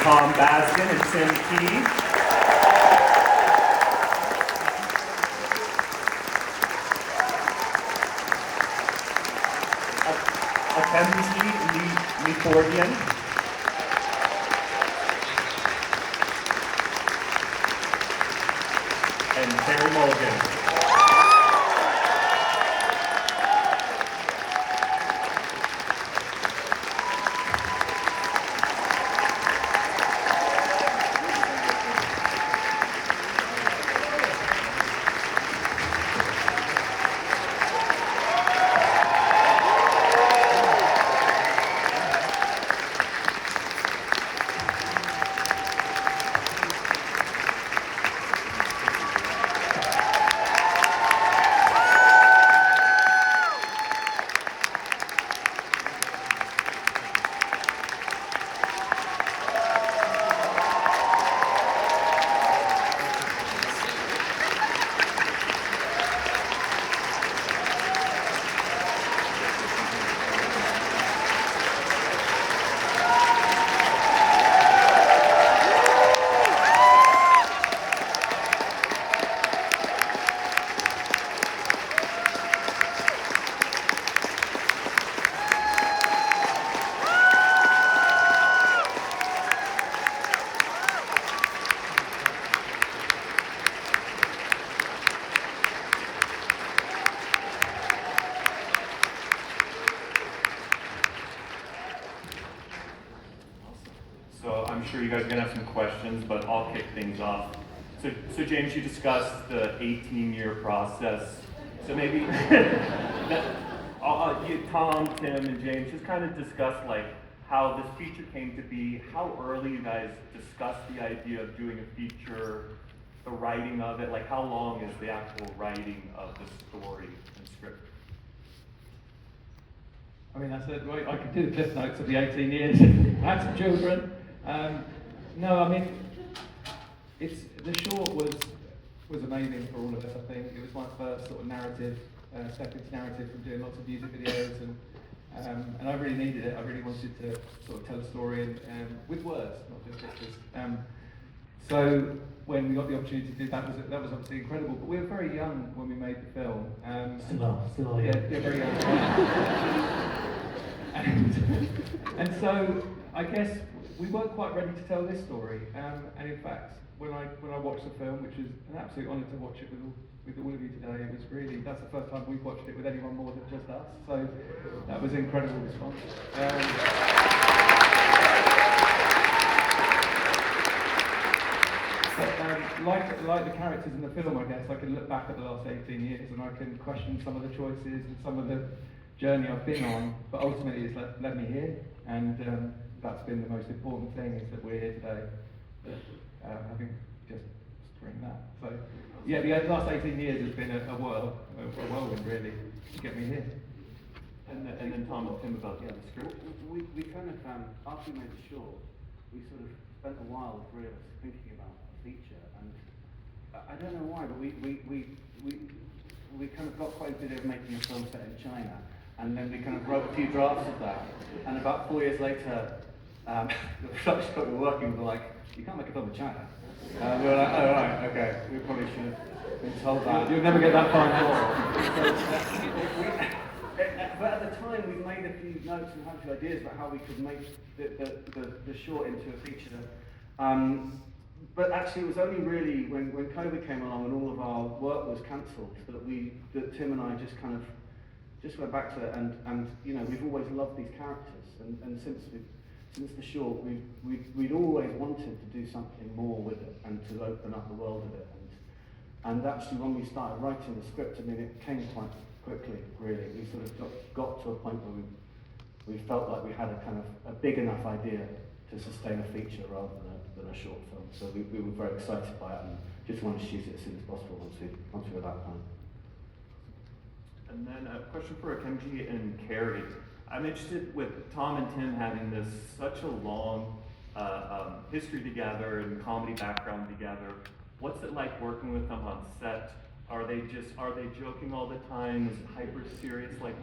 Tom Basden and Tim Key. Mackenzie Nicordian. And Carey Mulligan. So I'm sure you guys are going to have some questions, but I'll kick things off. So James, you discussed the 18-year process. So maybe Tom, Tim, and James just kind of discuss like how this feature came to be, how early you guys discussed the idea of doing a feature, the writing of it, like how long is the actual writing of the story and script? I mean, I said, right, I could do the cliff notes of the 18 years. I had some children. No, I mean, the short was amazing for all of us, I think. It was my first sort of narrative, step into narrative from doing lots of music videos, and I really needed it. I really wanted to sort of tell a story and with words, not just pictures. So when we got the opportunity to do that, that was obviously incredible. But we were very young when we made the film. Still are, yeah, very young. and so I guess we weren't quite ready to tell this story. And in fact, when I watched the film, which was an absolute honour to watch it with all of you today, it was really, that's the first time we've watched it with anyone more than just us. So that was an incredible response. Like the characters in the film, I guess, I can look back at the last 18 years and I can question some of the choices and some of the journey I've been on, but ultimately it's led me here, and that's been the most important thing, is that we're here today, having just bring that. So, yeah, the last 18 years has been a whirlwind, really, to get me here. And then Tom and Tim about the script. We kind of, after we made the short, we sort of spent a while, the three of us, thinking about a feature, and I don't know why, but we kind of got quite a bit of making a film set in China, and then we kind of wrote a few drafts of that, and about 4 years later, the production that we were working with were like, you can't make a film in China. We were like, oh right, okay, we probably should have been told that. You'll never get that far in But at the time, we made a few notes and had a few ideas about how we could make the short into a feature. But actually, it was only really when COVID came along and all of our work was cancelled that Tim and I just went back to it. And you know, we've always loved these characters, and since the short, we'd always wanted to do something more with it and to open up the world of it. And actually, when we started writing the script, I mean, it came quite quickly, really. We sort of got to a point where we felt like we had a big enough idea to sustain a feature rather than a short film. So we were very excited by it and just wanted to use it as soon as possible once we were that point. And then a question for Akenji and Carey. I'm interested with Tom and Tim having this such a long history together and comedy background together. What's it like working with them on set? Are they joking all the time? Is it hyper serious? Like,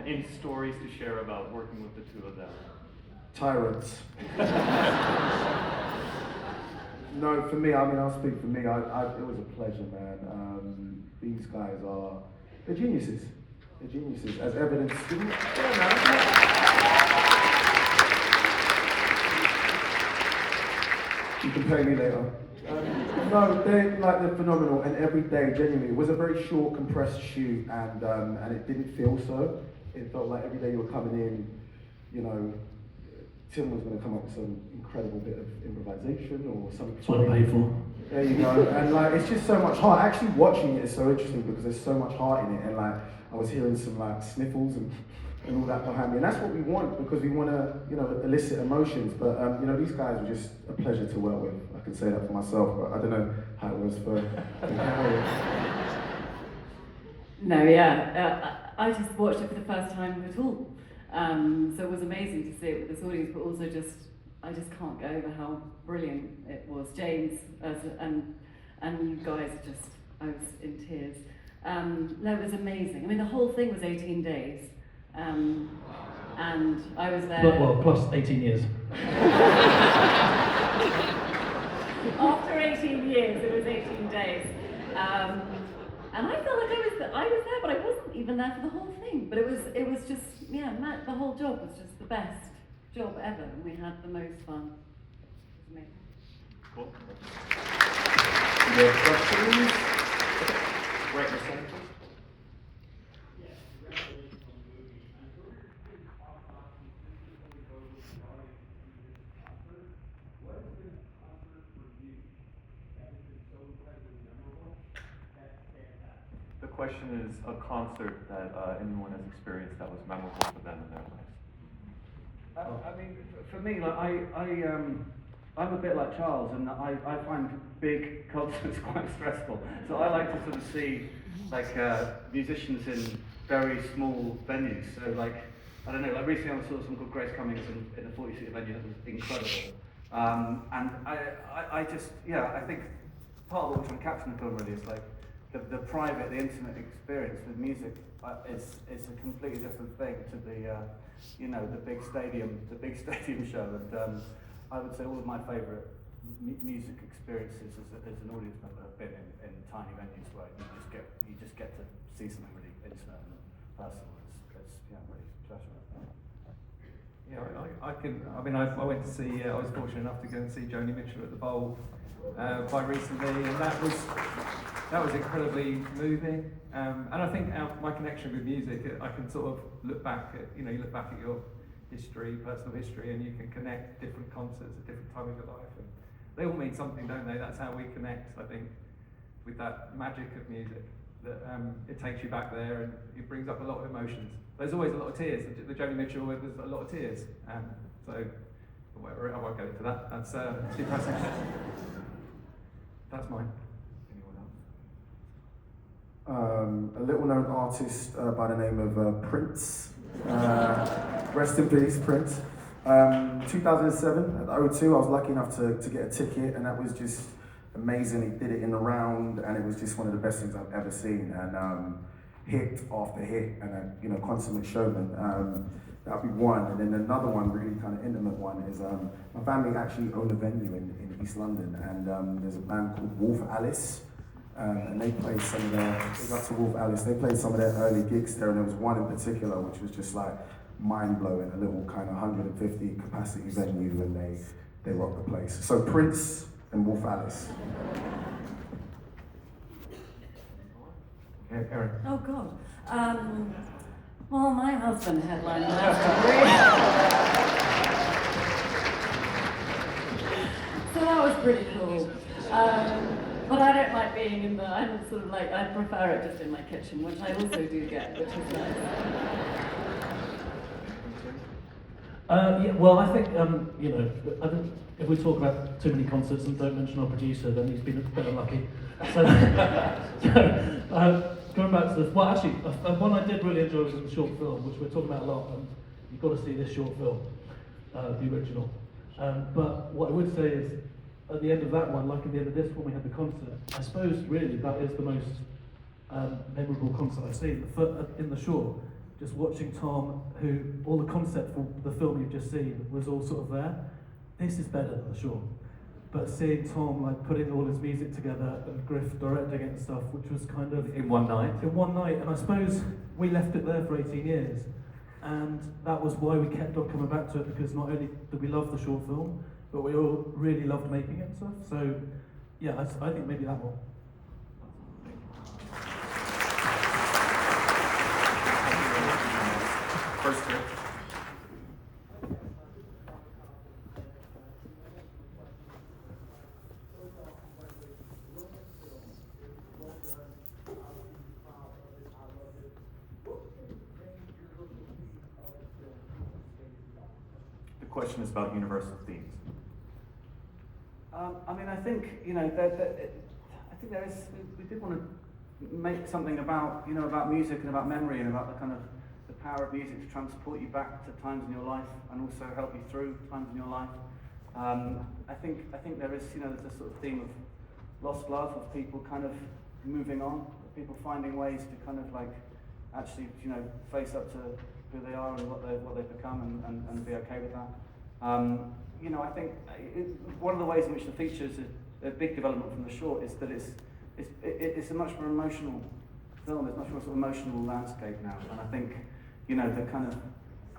any stories to share about working with the two of them? Tyrants. No, for me, I mean, I'll speak for me. It was a pleasure, man. These guys they're geniuses. They're geniuses, as evidenced. You can pay me later. No, they're phenomenal, and every day, genuinely, it was a very short, compressed shoot, and it didn't feel so. It felt like every day you were coming in, you know, Tim was going to come up with some incredible bit of improvisation or something. That's what I paid for. There you go, and like it's just so much heart. Actually, watching it is so interesting because there's so much heart in it, and like I was hearing some like sniffles and all that behind me, and that's what we want because we want to, you know, elicit emotions. But you know, these guys were just a pleasure to work with. I can say that for myself, but I don't know how it was for Carey. No, yeah, I just watched it for the first time at all. So it was amazing to see it with this audience, but also I just can't get over how brilliant it was. James and you guys I was in tears. No, it was amazing. I mean, the whole thing was 18 days, and I was there. Well, plus 18 years. After 18 years, it was 18 days. And I felt like I was there, but I wasn't even there for the whole thing. But it was just, yeah, the whole job was just the best job ever, and we had the most fun. It was amazing. Cool. Any other questions? Right in the center, please. The question is a concert that anyone has experienced that was memorable for them in their lives. I mean, for me, like I'm a bit like Charles, and I find big concerts quite stressful. So I like to sort of see like musicians in very small venues. So like, I don't know, like recently I saw someone called Grace Cummings in a 40-seater venue that was incredible. And I just, yeah, I think part of what we're trying to capture in the film really is like the private, the intimate experience with music is a completely different thing to the, you know, the big stadium show. And I would say all of my favourite music experiences as an audience member have been in tiny venues where you just get to see something really intimate and personal. It's yeah, really special. Yeah, I went to see, I was fortunate enough to go and see Joni Mitchell at the Bowl quite recently, and that was incredibly moving. And I think my connection with music, I can sort of look back at, you look back at your history, personal history, and you can connect different concerts at different times of your life. And they all mean something, don't they? That's how we connect, I think, with that magic of music. That it takes you back there and it brings up a lot of emotions. There's always a lot of tears. The Joni Mitchell, there's a lot of tears. So, whatever, I won't go into that. That's too depressing. That's mine. Anyone else? A little known artist by the name of Prince. Rest in peace, Prince. 2007 at the O2, I was lucky enough to get a ticket, and that was just amazing. He did it in the round, and it was just one of the best things I've ever seen. And hit after hit, and a consummate showman. That'd be one, and then another one, really kind of intimate one, is my family actually own a venue in East London, and there's a band called Wolf Alice, and they played some of their early gigs there, and there was one in particular which was just like mind-blowing, a little kind of 150 capacity venue, and they rocked the place. So Prince and Wolf Alice. Yeah, Karen. Oh God. Well, my husband headlined last so that was pretty cool. But I don't like being in I'm sort of like, I prefer it just in my kitchen, which I also do get, which is nice. Yeah, well, I think, I think if we talk about too many concerts and don't mention our producer, then he's been a bit unlucky. So, going back to well, actually, one I did really enjoy was the short film, which we're talking about a lot, and you've got to see this short film, the original. But what I would say is, at the end of that one, like at the end of this one, we had the concert. I suppose, really, that is the most memorable concert I've seen. In the short, just watching Tom, who, all the concept for the film you've just seen was all sort of there. This is better than the short. but seeing Tom like putting all his music together and Griff directing it and stuff, which was kind of In one night. in one night, and I suppose we left it there for 18 years, and that was why we kept on coming back to it, because not only did we love the short film, but we all really loved making it and stuff. So yeah, I think maybe that one. First here. The question is about universal themes. I mean, I think, you know, I think there is, we did want to make something about, you know, about music and about memory and about the kind of the power of music to transport you back to times in your life and also help you through times in your life. I think there is, you know, there's a sort of theme of lost love, of people kind of moving on, people finding ways to kind of like actually, you know, face up to who they are and what they've become and be okay with that. You know, I think one of the ways in which the feature is a big development from the short is that it's a much more emotional film. It's much more sort of emotional landscape now, and I think, you know, the kind of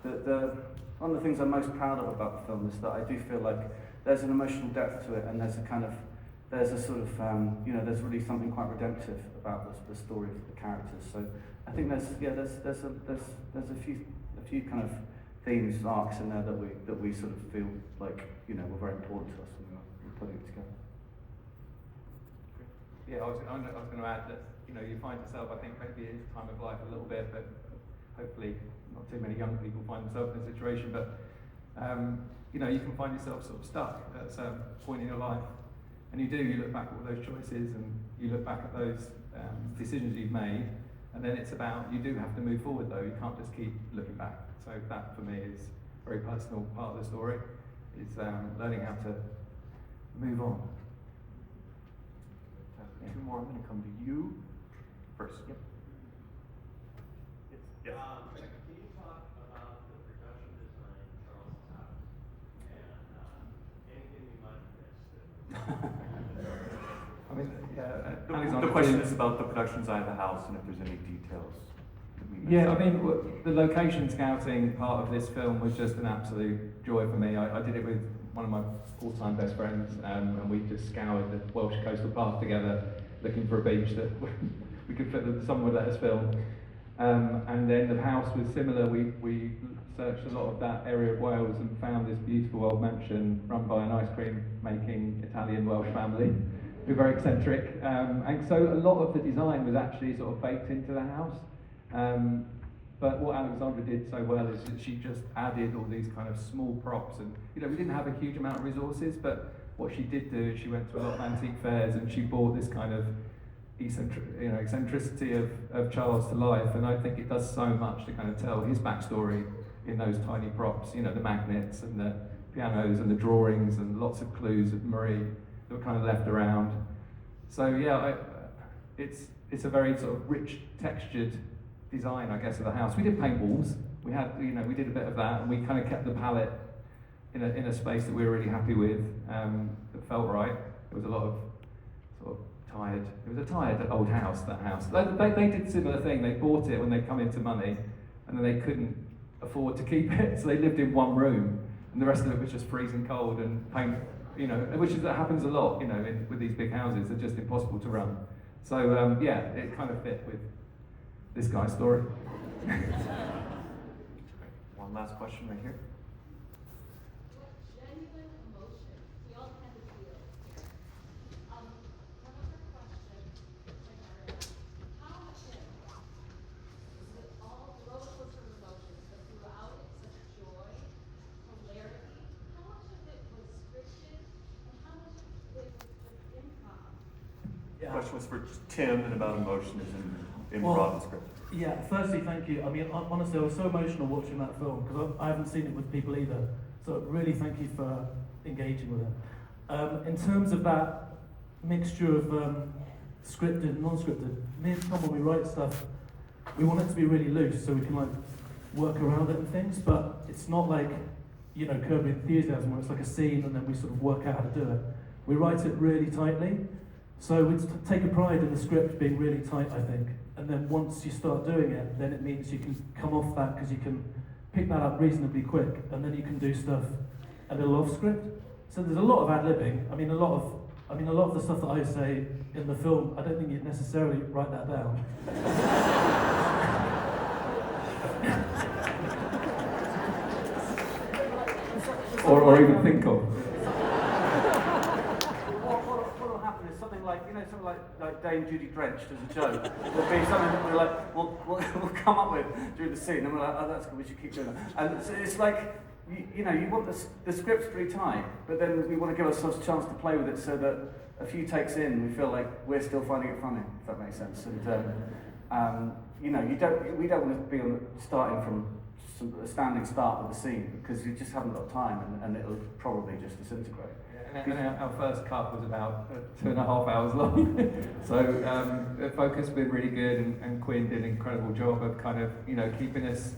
the one of the things I'm most proud of about the film is that I do feel like there's an emotional depth to it, and there's a sort of you know, there's really something quite redemptive about the story of the characters. So I think there's a few kind of themes, arcs in there that we sort of feel like, you know, were very important to us when we were putting it together. Yeah, I was going to add that, you know, you find yourself, I think maybe it is time of life a little bit, but hopefully not too many young people find themselves in a situation, but you know, you can find yourself sort of stuck at a certain point in your life, and you look back at all those choices and you look back at those decisions you've made, and then it's about, you do have to move forward though, you can't just keep looking back. So that for me is a very personal part of the story, is learning how to move on. Two more. I'm going to come to you first. Yep. Yes. Can you talk about the production design of Charles' house and anything we might have missed? I mean, The question is about the production side of the house and if there's any details that we missed. Yeah, I mean, the location scouting part of this film was just an absolute joy for me. I did it with one of my all-time best friends, and we just scoured the Welsh coastal path together, looking for a beach that we could fit that someone would let us film. And then the house was similar. We searched a lot of that area of Wales and found this beautiful old mansion run by an ice cream making Italian Welsh family. We're very eccentric, and so a lot of the design was actually sort of baked into the house. But what Alexandra did so well is that she just added all these kind of small props, and you know, we didn't have a huge amount of resources, but what she did do is she went to a lot of antique fairs and she brought this kind of eccentricity of Charles to life, and I think it does so much to kind of tell his backstory in those tiny props, you know, the magnets and the pianos and the drawings and lots of clues of Marie that were kind of left around. So yeah, it's a very sort of rich, textured design, I guess, of the house. We did paint walls. We had, you know, we did a bit of that, and we kind of kept the palette in a space that we were really happy with, that felt right. There was a lot of sort of tired. It was a tired old house. That house. They did a similar thing. They bought it when they come into money, and then they couldn't afford to keep it, so they lived in one room, and the rest of it was just freezing cold and paint. You know, that happens a lot. You know, with these big houses, they're just impossible to run. So yeah, it kind of fit with this guy's story. One last question right here. Genuine emotion. We all tend to feel here. One other question, how much with all the roller coaster of emotions, but throughout it's such joy, hilarity, how much of it was scripted and how much of it was just improv? The question was for Tim and about emotions and Well, improv and script. Yeah, firstly, thank you. I mean, honestly, I was so emotional watching that film because I haven't seen it with people either. So really thank you for engaging with it. In terms of that mixture of scripted and non-scripted, me and Tom, when we write stuff, we want it to be really loose so we can like work around it and things, but it's not like, you know, Curb Your Enthusiasm where it's like a scene and then we sort of work out how to do it. we write it really tightly. So we take a pride in the script being really tight, I think. And then once you start doing it, then it means you can come off that because you can pick that up reasonably quick, and then you can do stuff a little off script. So there's a lot of ad-libbing. I mean, a lot of the stuff that I say in the film, I don't think you'd necessarily write that down. or even think of. What will happen is something like, you know, something like Dame Judy drenched as a joke. Will be something that we're like, we'll come up with during the scene, and we're like, oh, that's good, we should keep doing that. And it's like, you know, you want the script's pretty tight, but then we want to give ourselves a chance to play with it so that a few takes in, we feel like we're still finding it funny, if that makes sense. And you know, we don't want to be starting from a standing start with the scene, because you just haven't got time, and it'll probably just disintegrate. And our first cut was about 2.5 hours long. So the focus has been really good, and Quinn did an incredible job of kind of, you know, keeping us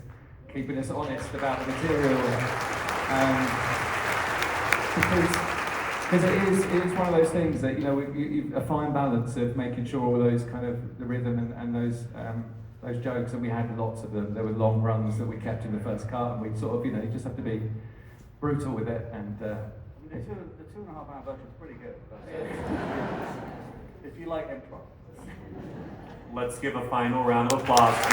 honest about the material. Because it is one of those things that, you know, a fine balance of making sure all those kind of the rhythm and those jokes, and we had lots of them. There were long runs that we kept in the first cut, and we sort of, you know, you just have to be brutal with it. And the 2.5 hour version is pretty good. If you like improv. Let's give a final round of applause for